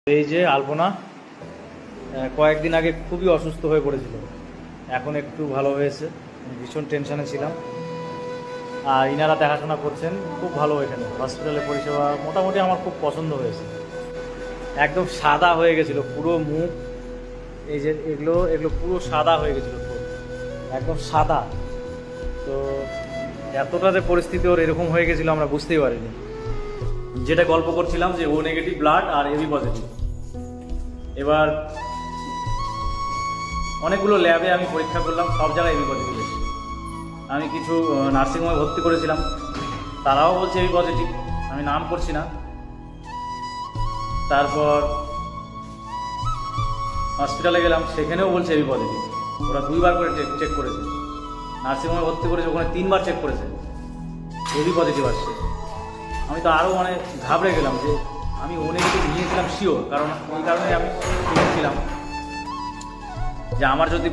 এই যে আলপনা কয়েকদিন আগে খুবই অসুস্থ হয়ে পড়েছিল, এখন একটু ভালো হয়েছে। ভীষণ টেনশনে ছিলাম, আর ইনারা দেখাশোনা করছেন খুব ভালো। এখানে হসপিটালের পরিষেবা মোটামুটি আমার খুব পছন্দ হয়েছে। একদম সাদা হয়ে গেছিলো পুরো মুখ, এই যে এগুলো এগুলো পুরো সাদা হয়ে গেছিলো, একদম সাদা। তো এতটা যে পরিস্থিতি ওর এরকম হয়ে গেছিলো আমরা বুঝতেই পারিনি। যেটা গল্প করছিলাম যে ও নেগেটিভ ব্লাড আর এবি পজিটিভ। এবার অনেকগুলো ল্যাবে আমি পরীক্ষা করলাম, সব জায়গায় এবি পজিটিভ এসেছে। আমি কিছু নার্সিংহোমে ভর্তি করেছিলাম, তারাও বলছে এবি পজিটিভ, আমি নাম করছি না। তারপর হসপিটালে গেলাম, সেখানেও বলছে এবি পজিটিভ। ওরা 2বার করে চেক করেছে। নার্সিংহোমে ভর্তি করেছে, ওখানে 3বার চেক করেছে, এবি পজিটিভ আসছে। আমি তো আরও অনেক ঘাবড়ে গেলাম যে আমি ও নেগেটিভ নিয়েছিলাম শিওর, কারণ এই কারণে আমি ভেবেছিলাম যে আমার যদি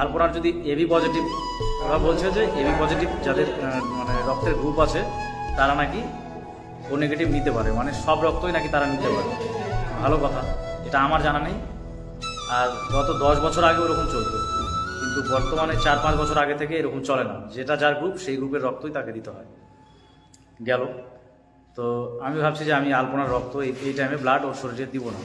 আলপনার যদি এবি পজিটিভ, ওরা বলছে যে এবি পজিটিভ যাদের মানে রক্তের গ্রুপ আছে তারা নাকি ও নেগেটিভ নিতে পারে, মানে সব রক্তই নাকি তারা নিতে পারে। ভালো কথা, এটা আমার জানা নেই। আর গত 10 বছর আগে ওরকম চলতো, কিন্তু বর্তমানে 4-5 বছর আগে থেকে এরকম চলে না। যেটা যার গ্রুপ সেই গ্রুপের রক্তই তাকে দিতে হয়। গেল। তো আমি ভাবছি যে আমি আলপনার রক্ত এই টাইমে ব্লাড ওর শরীরে দিব না।